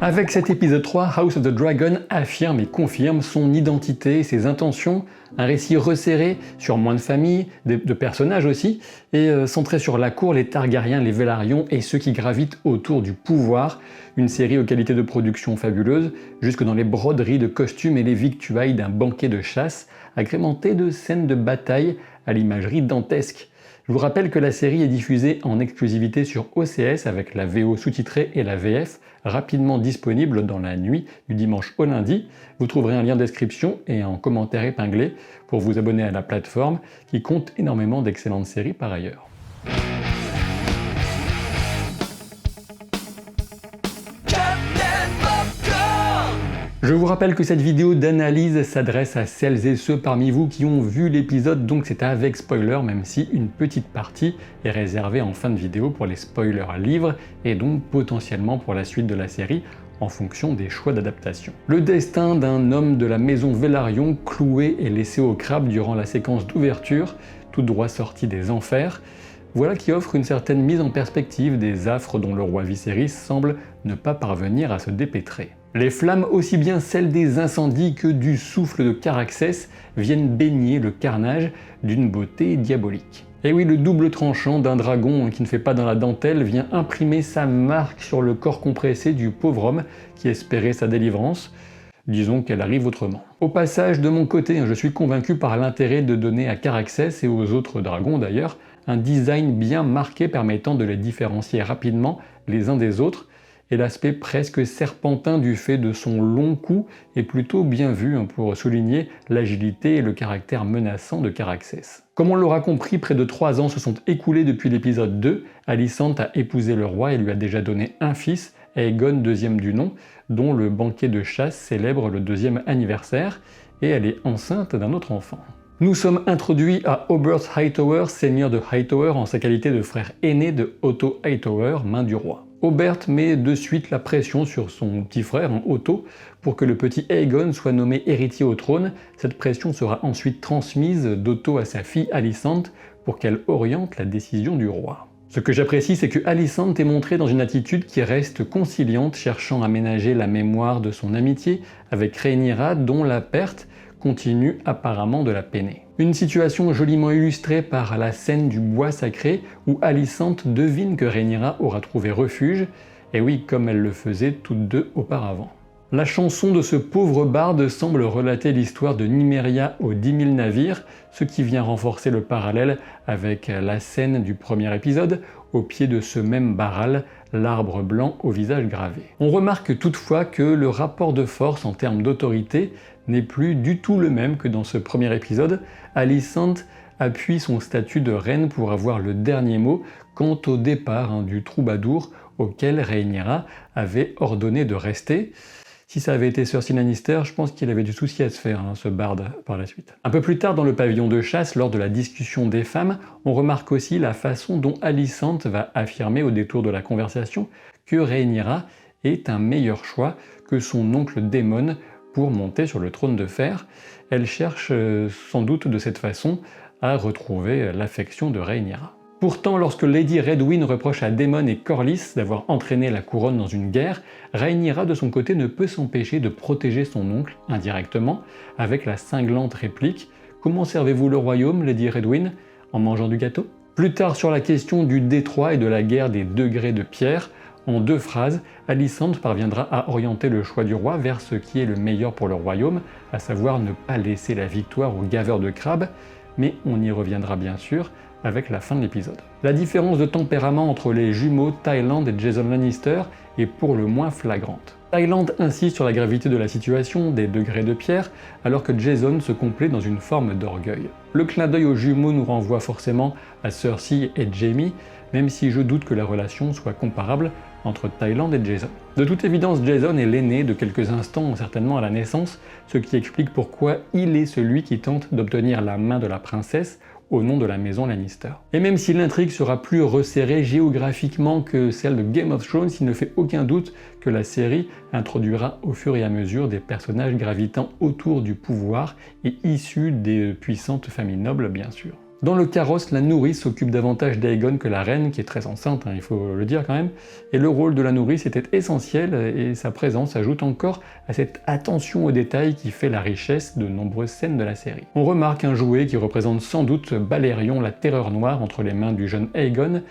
Avec cet épisode 3, House of the Dragon affirme et confirme son identité et ses intentions, un récit resserré sur moins de familles, de personnages aussi, et centré sur la cour, les Targaryens, les Velaryon et ceux qui gravitent autour du pouvoir, une série aux qualités de production fabuleuses, jusque dans les broderies de costumes et les victuailles d'un banquet de chasse, agrémenté de scènes de bataille à l'imagerie dantesque. Je vous rappelle que la série est diffusée en exclusivité sur OCS avec la VO sous-titrée et la VF, rapidement disponible dans la nuit du dimanche au lundi. Vous trouverez un lien en description et en commentaire épinglé pour vous abonner à la plateforme qui compte énormément d'excellentes séries par ailleurs. Je vous rappelle que cette vidéo d'analyse s'adresse à celles et ceux parmi vous qui ont vu l'épisode, donc c'est avec spoiler, même si une petite partie est réservée en fin de vidéo pour les spoilers livres et donc potentiellement pour la suite de la série en fonction des choix d'adaptation. Le destin d'un homme de la maison Velaryon cloué et laissé au crabe durant la séquence d'ouverture, tout droit sorti des enfers, voilà qui offre une certaine mise en perspective des affres dont le roi Viserys semble ne pas parvenir à se dépêtrer. Les flammes, aussi bien celles des incendies que du souffle de Caraxès, viennent baigner le carnage d'une beauté diabolique. Et oui, le double tranchant d'un dragon qui ne fait pas dans la dentelle vient imprimer sa marque sur le corps compressé du pauvre homme qui espérait sa délivrance. Disons qu'elle arrive autrement. Au passage, de mon côté, je suis convaincu par l'intérêt de donner à Caraxès et aux autres dragons d'ailleurs un design bien marqué permettant de les différencier rapidement les uns des autres, et l'aspect presque serpentin du fait de son long cou est plutôt bien vu pour souligner l'agilité et le caractère menaçant de Caraxès. Comme on l'aura compris, près de 3 ans se sont écoulés depuis l'épisode 2, Alicent a épousé le roi et lui a déjà donné un fils, Aegon II du nom, dont le banquet de chasse célèbre le 2e anniversaire, et elle est enceinte d'un autre enfant. Nous sommes introduits à Oberth Hightower, seigneur de Hightower en sa qualité de frère aîné de Otto Hightower, main du roi. Oberth met de suite la pression sur son petit frère, Otto, pour que le petit Aegon soit nommé héritier au trône. Cette pression sera ensuite transmise d'Otto à sa fille Alicent pour qu'elle oriente la décision du roi. Ce que j'apprécie, c'est que Alicent est montrée dans une attitude qui reste conciliante, cherchant à ménager la mémoire de son amitié avec Rhaenyra, dont la perte continue apparemment de la peiner. Une situation joliment illustrée par la scène du bois sacré où Alicent devine que Rhaenyra aura trouvé refuge, et oui, comme elle le faisait toutes deux auparavant. La chanson de ce pauvre barde semble relater l'histoire de Nymeria aux 10 000 navires, ce qui vient renforcer le parallèle avec la scène du premier épisode, au pied de ce même Baral, l'arbre blanc au visage gravé. On remarque toutefois que le rapport de force en termes d'autorité n'est plus du tout le même que dans ce premier épisode. Alicent appuie son statut de reine pour avoir le dernier mot quant au départ du troubadour auquel Rhaenyra avait ordonné de rester. Si ça avait été Cersei Lannister, je pense qu'il avait du souci à se faire, ce barde, par la suite. Un peu plus tard dans le pavillon de chasse, lors de la discussion des femmes, on remarque aussi la façon dont Alicent va affirmer au détour de la conversation que Rhaenyra est un meilleur choix que son oncle Daemon pour monter sur le trône de fer. Elle cherche sans doute de cette façon à retrouver l'affection de Rhaenyra. Pourtant, lorsque Lady Redwyn reproche à Daemon et Corlys d'avoir entraîné la couronne dans une guerre, Rhaenyra de son côté ne peut s'empêcher de protéger son oncle, indirectement, avec la cinglante réplique « Comment servez-vous le royaume, Lady Redwyn ? En mangeant du gâteau ?» Plus tard sur la question du détroit et de la guerre des degrés de pierre, en 2 phrases, Alicent parviendra à orienter le choix du roi vers ce qui est le meilleur pour le royaume, à savoir ne pas laisser la victoire aux gaveurs de crabes, mais on y reviendra bien sûr avec la fin de l'épisode. La différence de tempérament entre les jumeaux Tywland et Jason Lannister est pour le moins flagrante. Tywland insiste sur la gravité de la situation, des degrés de pierre, alors que Jason se complaît dans une forme d'orgueil. Le clin d'œil aux jumeaux nous renvoie forcément à Cersei et Jaime, même si je doute que la relation soit comparable entre Tywland et Jason. De toute évidence, Jason est l'aîné de quelques instants, certainement à la naissance, ce qui explique pourquoi il est celui qui tente d'obtenir la main de la princesse au nom de la maison Lannister. Et même si l'intrigue sera plus resserrée géographiquement que celle de Game of Thrones, il ne fait aucun doute que la série introduira au fur et à mesure des personnages gravitant autour du pouvoir et issus des puissantes familles nobles bien sûr. Dans le carrosse, la nourrice s'occupe davantage d'Aegon que la reine, qui est très enceinte, il faut le dire quand même, et le rôle de la nourrice était essentiel, et sa présence ajoute encore à cette attention aux détails qui fait la richesse de nombreuses scènes de la série. On remarque un jouet qui représente sans doute Balerion, la terreur noire, entre les mains du jeune Aegon,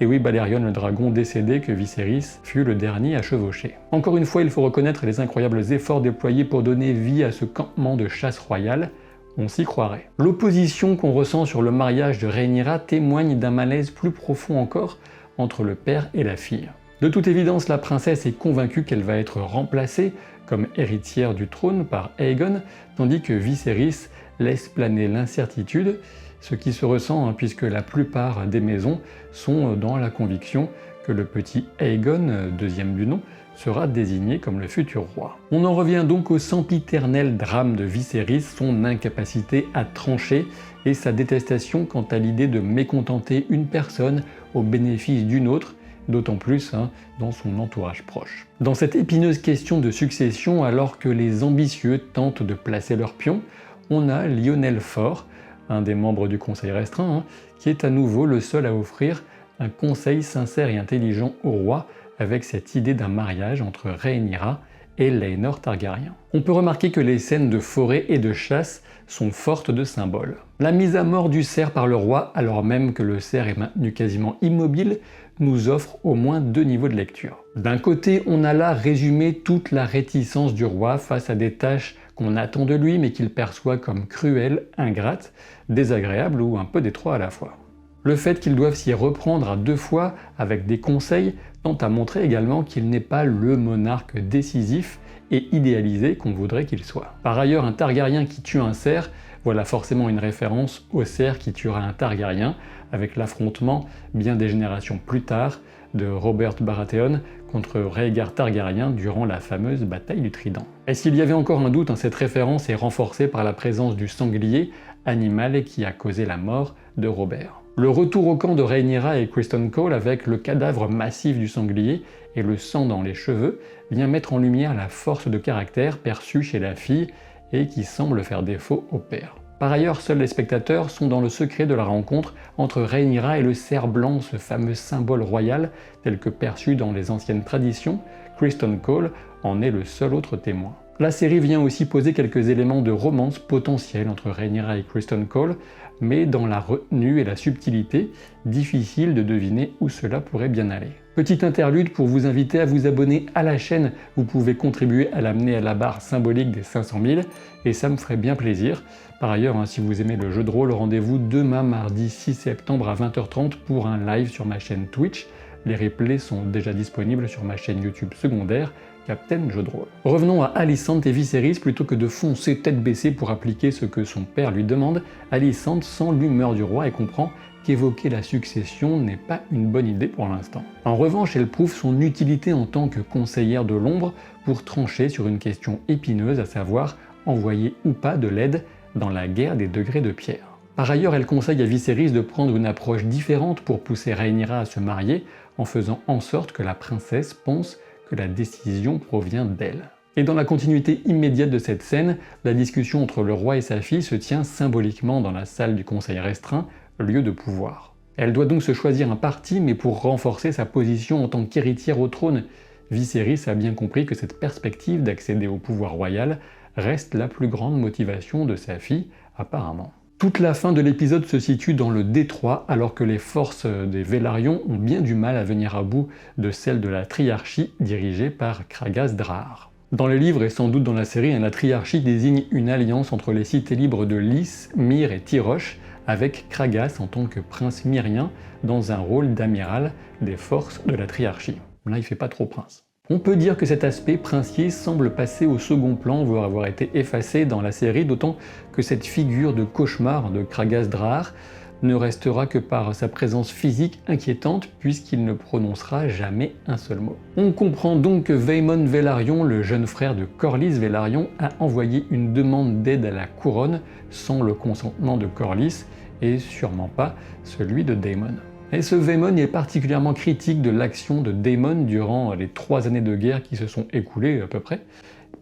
et oui, Balerion, le dragon décédé que Viserys fut le dernier à chevaucher. Encore une fois, il faut reconnaître les incroyables efforts déployés pour donner vie à ce campement de chasse royale. On s'y croirait. L'opposition qu'on ressent sur le mariage de Rhaenyra témoigne d'un malaise plus profond encore entre le père et la fille. De toute évidence, la princesse est convaincue qu'elle va être remplacée comme héritière du trône par Aegon, tandis que Viserys laisse planer l'incertitude, ce qui se ressent puisque la plupart des maisons sont dans la conviction que le petit Aegon, deuxième du nom, sera désigné comme le futur roi. On en revient donc au sempiternel drame de Viserys, son incapacité à trancher et sa détestation quant à l'idée de mécontenter une personne au bénéfice d'une autre, d'autant plus dans son entourage proche. Dans cette épineuse question de succession, alors que les ambitieux tentent de placer leurs pions, on a Lyonel Fort, un des membres du conseil restreint, qui est à nouveau le seul à offrir un conseil sincère et intelligent au roi, avec cette idée d'un mariage entre Rhaenyra et Laenor Targaryen. On peut remarquer que les scènes de forêt et de chasse sont fortes de symboles. La mise à mort du cerf par le roi, alors même que le cerf est maintenu quasiment immobile, nous offre au moins deux niveaux de lecture. D'un côté, on a là résumé toute la réticence du roi face à des tâches qu'on attend de lui mais qu'il perçoit comme cruelles, ingrates, désagréables ou un peu détroits à la fois. Le fait qu'ils doivent s'y reprendre à deux fois avec des conseils tend à montrer également qu'il n'est pas le monarque décisif et idéalisé qu'on voudrait qu'il soit. Par ailleurs, un Targaryen qui tue un cerf, voilà forcément une référence au cerf qui tuera un Targaryen, avec l'affrontement, bien des générations plus tard, de Robert Baratheon contre Rhaegar Targaryen durant la fameuse bataille du Trident. Et s'il y avait encore un doute, cette référence est renforcée par la présence du sanglier, animal qui a causé la mort de Robert. Le retour au camp de Rhaenyra et Criston Cole avec le cadavre massif du sanglier et le sang dans les cheveux vient mettre en lumière la force de caractère perçue chez la fille et qui semble faire défaut au père. Par ailleurs, seuls les spectateurs sont dans le secret de la rencontre entre Rhaenyra et le cerf blanc, ce fameux symbole royal tel que perçu dans les anciennes traditions. Criston Cole en est le seul autre témoin. La série vient aussi poser quelques éléments de romance potentielle entre Rhaenyra et Criston Cole, mais dans la retenue et la subtilité, difficile de deviner où cela pourrait bien aller. Petite interlude pour vous inviter à vous abonner à la chaîne, vous pouvez contribuer à l'amener à la barre symbolique des 500 000 et ça me ferait bien plaisir. Par ailleurs, si vous aimez le jeu de rôle, rendez-vous demain mardi 6 septembre à 20h30 pour un live sur ma chaîne Twitch. Les replays sont déjà disponibles sur ma chaîne YouTube secondaire, Captain Jeu de Rôle. Revenons à Alicent et Viserys, plutôt que de foncer tête baissée pour appliquer ce que son père lui demande, Alicent sent l'humeur du roi et comprend qu'évoquer la succession n'est pas une bonne idée pour l'instant. En revanche, elle prouve son utilité en tant que conseillère de l'ombre pour trancher sur une question épineuse, à savoir envoyer ou pas de l'aide dans la guerre des degrés de pierre. Par ailleurs, elle conseille à Viserys de prendre une approche différente pour pousser Rhaenyra à se marier, en faisant en sorte que la princesse pense que la décision provient d'elle. Et dans la continuité immédiate de cette scène, la discussion entre le roi et sa fille se tient symboliquement dans la salle du conseil restreint, lieu de pouvoir. Elle doit donc se choisir un parti, mais pour renforcer sa position en tant qu'héritière au trône. Viserys a bien compris que cette perspective d'accéder au pouvoir royal reste la plus grande motivation de sa fille, apparemment. Toute la fin de l'épisode se situe dans le détroit, alors que les forces des Velaryon ont bien du mal à venir à bout de celles de la triarchie dirigée par Kragas Drahar. Dans les livres et sans doute dans la série, la triarchie désigne une alliance entre les cités libres de Lys, Myr et Tyrosh, avec Kragas en tant que prince myrien dans un rôle d'amiral des forces de la triarchie. Là, il fait pas trop prince. On peut dire que cet aspect princier semble passer au second plan, voire avoir été effacé dans la série, d'autant que cette figure de cauchemar de Kragas Drahar ne restera que par sa présence physique inquiétante, puisqu'il ne prononcera jamais un seul mot. On comprend donc que Vaemon Velaryon, le jeune frère de Corlys Velaryon, a envoyé une demande d'aide à la couronne sans le consentement de Corlys, et sûrement pas celui de Daemon. Et ce Vaemon est particulièrement critique de l'action de Daemon durant les 3 années de guerre qui se sont écoulées à peu près,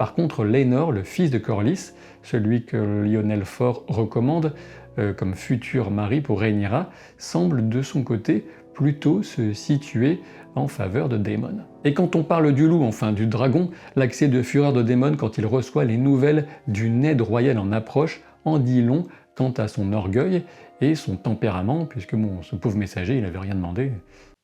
Par contre, Laenor, le fils de Corlys, celui que Lyonel Forr recommande comme futur mari pour Rhaenyra, semble de son côté plutôt se situer en faveur de Daemon. Et quand on parle du loup, enfin du dragon, l'accès de fureur de Daemon quand il reçoit les nouvelles d'une aide royale en approche en dit long quant à son orgueil et son tempérament, puisque bon, ce pauvre messager, il avait rien demandé,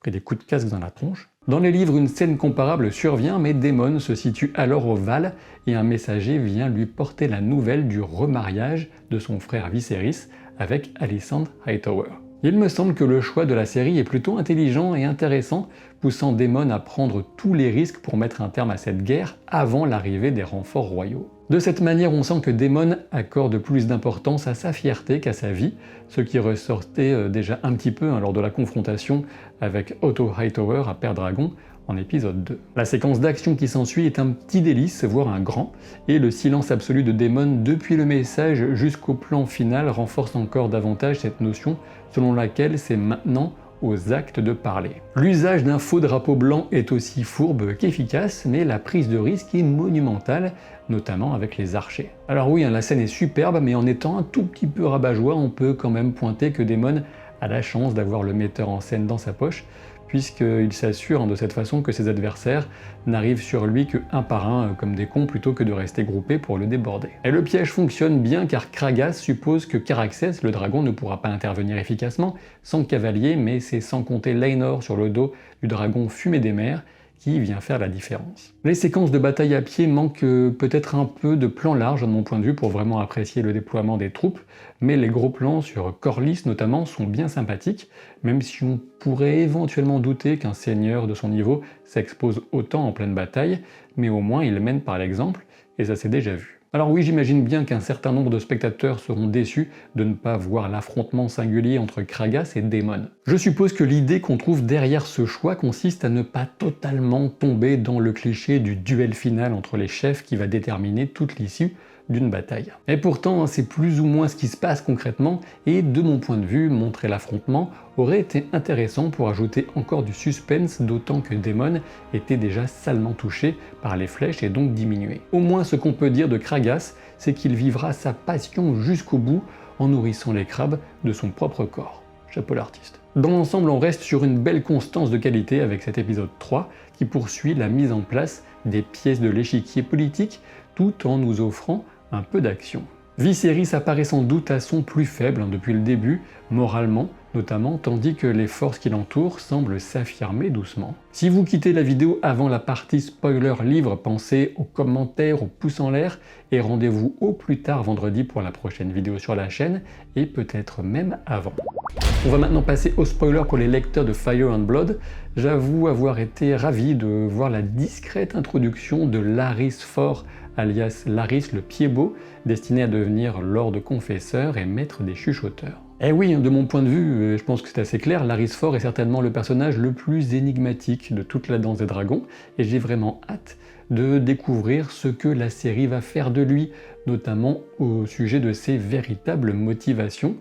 pris des coups de casque dans la tronche. Dans les livres, une scène comparable survient, mais Daemon se situe alors au Val et un messager vient lui porter la nouvelle du remariage de son frère Viserys avec Alicent Hightower. Il me semble que le choix de la série est plutôt intelligent et intéressant, poussant Daemon à prendre tous les risques pour mettre un terme à cette guerre avant l'arrivée des renforts royaux. De cette manière, on sent que Daemon accorde plus d'importance à sa fierté qu'à sa vie, ce qui ressortait déjà un petit peu lors de la confrontation avec Otto Hightower à Père Dragon en épisode 2. La séquence d'action qui s'ensuit est un petit délice, voire un grand, et le silence absolu de Daemon depuis le message jusqu'au plan final renforce encore davantage cette notion selon laquelle c'est maintenant aux actes de parler. L'usage d'un faux drapeau blanc est aussi fourbe qu'efficace, mais la prise de risque est monumentale, notamment avec les archers. Alors oui, la scène est superbe, mais en étant un tout petit peu rabat-joie, on peut quand même pointer que Daemon a la chance d'avoir le metteur en scène dans sa poche, puisqu'il s'assure de cette façon que ses adversaires n'arrivent sur lui que un par un comme des cons plutôt que de rester groupés pour le déborder. Et le piège fonctionne bien car Kragas suppose que Caraxès, le dragon, ne pourra pas intervenir efficacement sans cavalier, mais c'est sans compter Laenor sur le dos du dragon fumé des mers qui vient faire la différence. Les séquences de bataille à pied manquent peut-être un peu de plan large de mon point de vue pour vraiment apprécier le déploiement des troupes, mais les gros plans sur Corlys notamment sont bien sympathiques, même si on pourrait éventuellement douter qu'un seigneur de son niveau s'expose autant en pleine bataille, mais au moins il mène par l'exemple, et ça s'est déjà vu. Alors oui, j'imagine bien qu'un certain nombre de spectateurs seront déçus de ne pas voir l'affrontement singulier entre Kragas et Daemon. Je suppose que l'idée qu'on trouve derrière ce choix consiste à ne pas totalement tomber dans le cliché du duel final entre les chefs qui va déterminer toute l'issue d'une bataille. Et pourtant, c'est plus ou moins ce qui se passe concrètement, et de mon point de vue, montrer l'affrontement aurait été intéressant pour ajouter encore du suspense, d'autant que Daemon était déjà salement touché par les flèches et donc diminué. Au moins ce qu'on peut dire de Kragas, c'est qu'il vivra sa passion jusqu'au bout en nourrissant les crabes de son propre corps. Chapeau l'artiste. Dans l'ensemble, on reste sur une belle constance de qualité avec cet épisode 3 qui poursuit la mise en place des pièces de l'échiquier politique tout en nous offrant un peu d'action. Viserys apparaît sans doute à son plus faible depuis le début, moralement notamment, tandis que les forces qui l'entourent semblent s'affirmer doucement. Si vous quittez la vidéo avant la partie spoiler livre, pensez aux commentaires, aux pouces en l'air, et rendez-vous au plus tard vendredi pour la prochaine vidéo sur la chaîne, et peut-être même avant. On va maintenant passer au spoiler pour les lecteurs de Fire and Blood. J'avoue avoir été ravi de voir la discrète introduction de Larys Forr, alias Larys le Pied-Beau, destiné à devenir Lord Confesseur et maître des chuchoteurs. Eh oui, de mon point de vue, je pense que c'est assez clair, Larys Forr est certainement le personnage le plus énigmatique de toute la Danse des Dragons, et j'ai vraiment hâte de découvrir ce que la série va faire de lui, notamment au sujet de ses véritables motivations,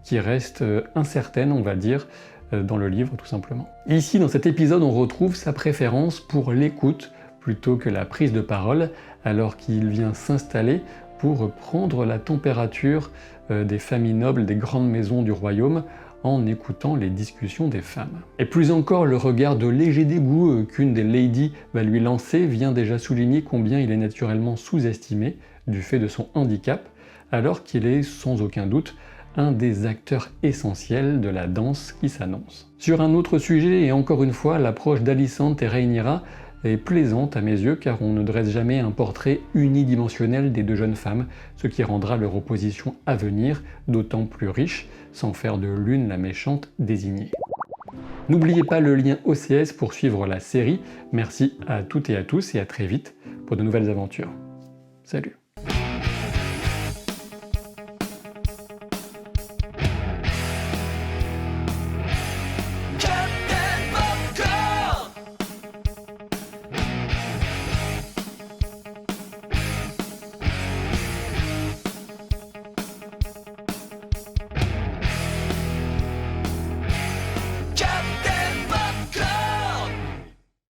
qui restent incertaines, on va dire, dans le livre tout simplement. Ici, dans cet épisode, on retrouve sa préférence pour l'écoute plutôt que la prise de parole, alors qu'il vient s'installer pour prendre la température des familles nobles des grandes maisons du royaume en écoutant les discussions des femmes. Et plus encore, le regard de léger dégoût qu'une des ladies va lui lancer vient déjà souligner combien il est naturellement sous-estimé du fait de son handicap, alors qu'il est sans aucun doute un des acteurs essentiels de la danse qui s'annonce. Sur un autre sujet, et encore une fois, l'approche d'Alicent et Rhaenyra est plaisante à mes yeux car on ne dresse jamais un portrait unidimensionnel des deux jeunes femmes, ce qui rendra leur opposition à venir d'autant plus riche, sans faire de l'une la méchante désignée. N'oubliez pas le lien OCS pour suivre la série. Merci à toutes et à tous et à très vite pour de nouvelles aventures. Salut!